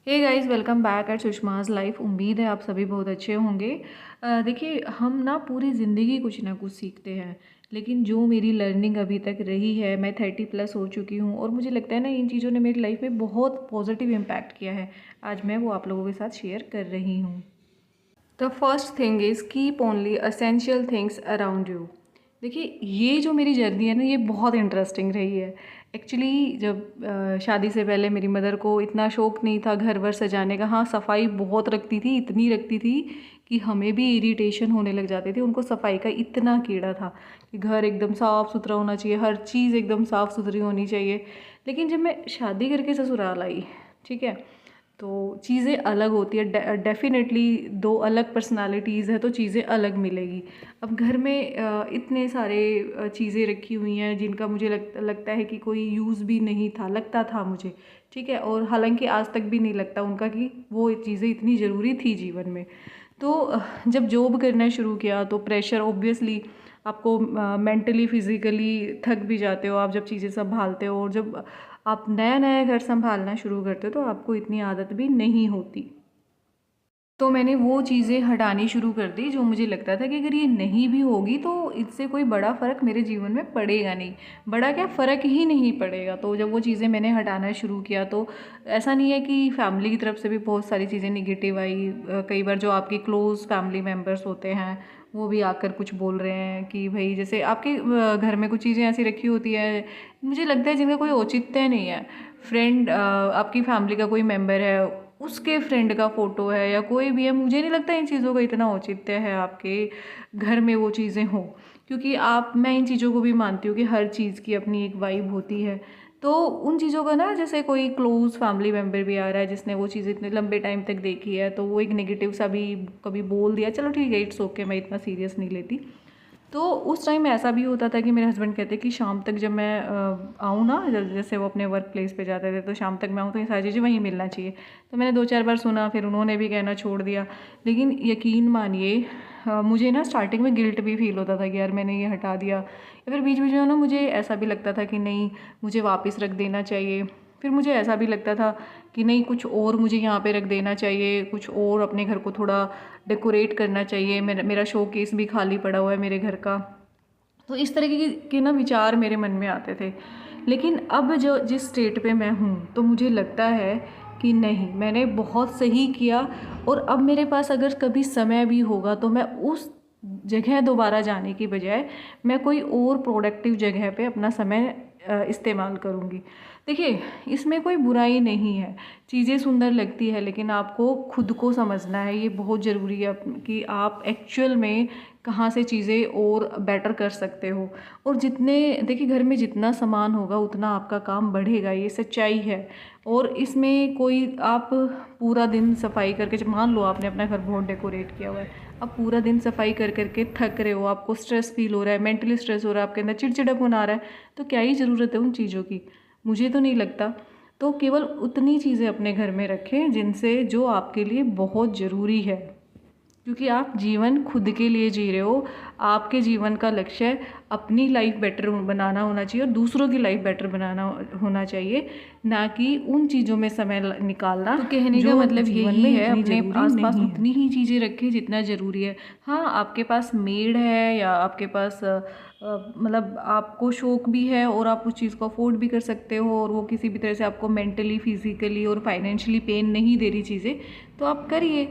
Hey guys, welcome back at Sushma's life. उम्मीद है आप सभी बहुत अच्छे होंगे। देखिए, हम ना पूरी ज़िंदगी कुछ ना कुछ सीखते हैं, लेकिन जो मेरी लर्निंग अभी तक रही है, मैं 30+ हो चुकी हूँ और मुझे लगता है ना इन चीज़ों ने मेरी लाइफ में बहुत पॉजिटिव इम्पैक्ट किया है। आज मैं वो आप लोगों के साथ शेयर कर रही हूँ। The first thing is keep only essential things around you. देखिए, ये जो मेरी जर्नी है ना, ये बहुत इंटरेस्टिंग रही है। एक्चुअली जब शादी से पहले मेरी मदर को इतना शौक नहीं था घर वर सजाने का। हाँ, सफाई बहुत रखती थी, इतनी रखती थी कि हमें भी इरिटेशन होने लग जाते थे। उनको सफाई का इतना कीड़ा था कि घर एकदम साफ़ सुथरा होना चाहिए, हर चीज़ एकदम साफ़ सुथरी होनी चाहिए। लेकिन जब मैं शादी करके ससुराल आई, ठीक है, तो चीज़ें अलग होती है। डेफ़िनेटली दो अलग पर्सनालिटीज़ है तो चीज़ें अलग मिलेगी। अब घर में इतने सारे चीज़ें रखी हुई हैं जिनका मुझे लगता है कि कोई यूज़ भी नहीं था, लगता था मुझे, ठीक है, और हालांकि आज तक भी नहीं लगता उनका कि वो चीज़ें इतनी ज़रूरी थी जीवन में। तो जब जॉब करना शुरू किया तो प्रेशर ऑब्वियसली आपको मेंटली फिज़िकली थक भी जाते हो आप जब चीज़ें संभालते हो, और जब आप नया नया घर संभालना शुरू करते हो तो आपको इतनी आदत भी नहीं होती। तो मैंने वो चीज़ें हटानी शुरू कर दी जो मुझे लगता था कि अगर ये नहीं भी होगी तो इससे कोई बड़ा फ़र्क मेरे जीवन में पड़ेगा नहीं, बड़ा क्या फ़र्क ही नहीं पड़ेगा। तो जब वो चीज़ें मैंने हटाना शुरू किया तो ऐसा नहीं है कि फैमिली की तरफ से भी बहुत सारी चीज़ें निगेटिव आई। कई बार जो आपके क्लोज़ फैमिली मेम्बर्स होते हैं वो भी आकर कुछ बोल रहे हैं कि भाई, जैसे आपके घर में कुछ चीज़ें ऐसी रखी होती है, मुझे लगता है जिनका कोई औचित्य नहीं है। फ्रेंड, आपकी फैमिली का कोई मेम्बर है, उसके फ्रेंड का फ़ोटो है या कोई भी है, मुझे नहीं लगता इन चीज़ों का इतना औचित्य है आपके घर में वो चीज़ें हों। क्योंकि मैं इन चीज़ों को भी मानती हूँ कि हर चीज़ की अपनी एक वाइब होती है। तो उन चीज़ों का ना, जैसे कोई क्लोज़ फैमिली मेम्बर भी आ रहा है जिसने वो चीज़ इतने लंबे टाइम तक देखी है, तो वो एक नेगेटिव सा भी कभी बोल दिया, चलो ठीक है, इट्स ओके, मैं इतना सीरियस नहीं लेती। तो उस टाइम ऐसा भी होता था कि मेरे हस्बैंड कहते कि शाम तक जब मैं आऊँ ना, जैसे वो अपने वर्क प्लेस पे जाते थे, तो शाम तक मैं आऊँ तो ये सारी चीज़ें वहीं मिलना चाहिए। तो मैंने 2-4 बार सुना, फिर उन्होंने भी कहना छोड़ दिया। लेकिन यकीन मानिए, मुझे ना स्टार्टिंग में गिल्ट भी फ़ील होता था कि यार मैंने ये हटा दिया, या फिर बीच बीच में ना मुझे ऐसा भी लगता था कि नहीं, मुझे वापस रख देना चाहिए। फिर मुझे ऐसा भी लगता था कि नहीं, कुछ और मुझे यहाँ पे रख देना चाहिए, कुछ और अपने घर को थोड़ा डेकोरेट करना चाहिए। मेरा शोकेस भी खाली पड़ा हुआ है मेरे घर का। तो इस तरह के ना विचार मेरे मन में आते थे। लेकिन अब जो जिस स्टेट पे मैं हूँ, तो मुझे लगता है कि नहीं, मैंने बहुत सही किया। और अब मेरे पास अगर कभी समय भी होगा तो मैं उस जगह दोबारा जाने की बजाय मैं कोई और प्रोडक्टिव जगह पे अपना समय इस्तेमाल करूँगी। देखिए, इसमें कोई बुराई नहीं है, चीज़ें सुंदर लगती है, लेकिन आपको खुद को समझना है, ये बहुत ज़रूरी है कि आप एक्चुअल में कहाँ से चीज़ें और बेटर कर सकते हो। और जितने, देखिए, घर में जितना सामान होगा उतना आपका काम बढ़ेगा, ये सच्चाई है। और इसमें कोई आप पूरा दिन सफाई करके, जब मान लो आपने अपना घर बहुत डेकोरेट किया हुआ है, आप पूरा दिन सफाई कर करके थक रहे हो, आपको स्ट्रेस फील हो रहा है, मेंटली स्ट्रेस हो रहा है, आपके अंदर चिड़चिड़ापन आ रहा है, तो क्या ही ज़रूरत है उन चीज़ों की? मुझे तो नहीं लगता। तो केवल उतनी चीज़ें अपने घर में रखें जिनसे जो आपके लिए बहुत ज़रूरी है, क्योंकि आप जीवन खुद के लिए जी रहे हो। आपके जीवन का लक्ष्य अपनी लाइफ बेटर बनाना होना चाहिए और दूसरों की लाइफ बेटर बनाना होना चाहिए, ना कि उन चीज़ों में समय निकालना। तो कहने का मतलब यही है, अपने आसपास उतनी ही चीज़ें रखें जितना ज़रूरी है। हाँ, आपके पास मेड है या आपके पास मतलब आपको शौक भी है और आप उस चीज़ को अफोर्ड भी कर सकते हो, और वो किसी भी तरह से आपको मेंटली फिजिकली और फाइनेंशियली पेन नहीं दे रही चीज़ें, तो आप करिए।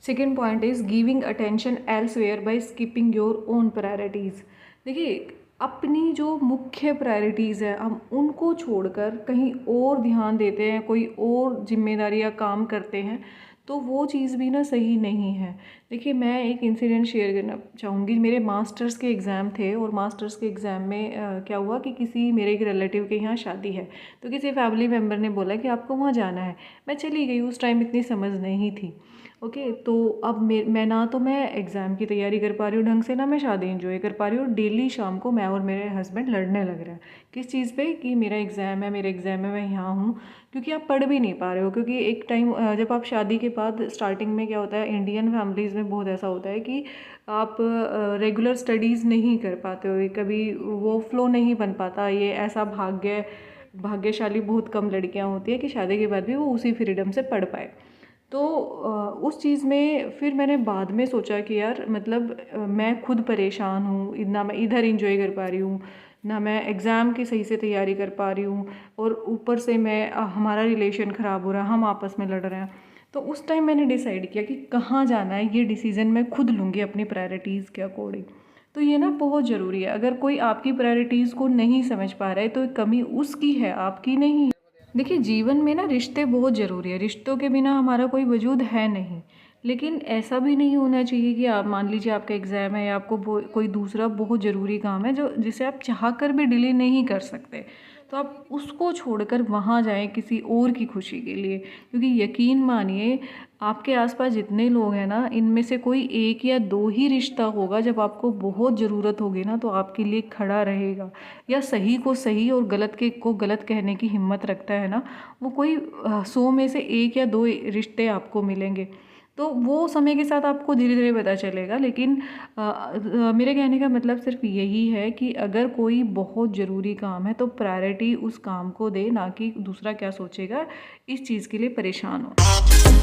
Second point is giving attention elsewhere by skipping your own priorities. देखिए, अपनी जो मुख्य प्रायोरिटीज़ है, हम उनको छोड़कर कहीं और ध्यान देते हैं, कोई और जिम्मेदारी या काम करते हैं, तो वो चीज़ भी ना सही नहीं है। देखिए, मैं एक इंसिडेंट शेयर करना चाहूँगी। मेरे मास्टर्स के एग्ज़ाम थे और मास्टर्स के एग्ज़ाम में क्या हुआ कि किसी मेरे एक रिलेटिव के यहाँ शादी है, तो किसी फैमिली मेम्बर ने बोला कि आपको वहाँ जाना है। मैं चली गई, उस टाइम इतनी समझ नहीं थी। ओके, तो अब मैं ना तो मैं एग्ज़ाम की तैयारी कर पा रही हूँ ढंग से, ना मैं शादी एंजॉय कर पा रही हूँ। डेली शाम को मैं और मेरे हस्बैंड लड़ने लग रहे हैं किस चीज़ पे, कि मेरा एग्ज़ाम है, मेरे एग्ज़ाम में मैं यहाँ हूँ। क्योंकि आप पढ़ भी नहीं पा रहे हो, क्योंकि एक टाइम जब आप शादी के बाद स्टार्टिंग में क्या होता है, इंडियन फैमिलीज़ में बहुत ऐसा होता है कि आप रेगुलर स्टडीज़ नहीं कर पाते हो, कभी वो फ्लो नहीं बन पाता, ये ऐसा भाग्य भाग्यशाली बहुत कम लड़कियां होती हैं कि शादी के बाद भी वो उसी फ्रीडम से पढ़ पाए। तो उस चीज़ में फिर मैंने बाद में सोचा कि यार मतलब मैं खुद परेशान हूँ, ना मैं इधर इंजॉय कर पा रही हूँ, ना मैं एग्ज़ाम की सही से तैयारी कर पा रही हूँ, और ऊपर से मैं हमारा रिलेशन ख़राब हो रहा है, हम आपस में लड़ रहे हैं। तो उस टाइम मैंने डिसाइड किया कि कहाँ जाना है, ये डिसीज़न मैं खुद लूँगी अपनी प्रायोरिटीज़ के अकॉर्डिंग। तो ये ना बहुत ज़रूरी है। अगर कोई आपकी प्रायोरिटीज़ को नहीं समझ पा रहा है तो कमी उसकी है, आपकी नहीं है। देखिए, जीवन में ना रिश्ते बहुत ज़रूरी है, रिश्तों के बिना हमारा कोई वजूद है नहीं। लेकिन ऐसा भी नहीं होना चाहिए कि आप मान लीजिए आपका एग्ज़ाम है या आपको कोई दूसरा बहुत ज़रूरी काम है जो जिसे आप चाह कर भी डिले नहीं कर सकते, तो आप उसको छोड़कर वहाँ जाएं किसी और की खुशी के लिए। क्योंकि यकीन मानिए, आपके आसपास जितने लोग हैं ना, इनमें से कोई एक या दो ही रिश्ता होगा जब आपको बहुत ज़रूरत होगी ना तो आपके लिए खड़ा रहेगा, या सही को सही और गलत के को गलत कहने की हिम्मत रखता है ना, वो कोई 100 में से एक या दो रिश्ते आपको मिलेंगे। तो वो समय के साथ आपको धीरे धीरे पता चलेगा। लेकिन मेरे कहने का मतलब सिर्फ यही है कि अगर कोई बहुत ज़रूरी काम है तो प्रायोरिटी उस काम को दे, ना कि दूसरा क्या सोचेगा इस चीज़ के लिए परेशान हो।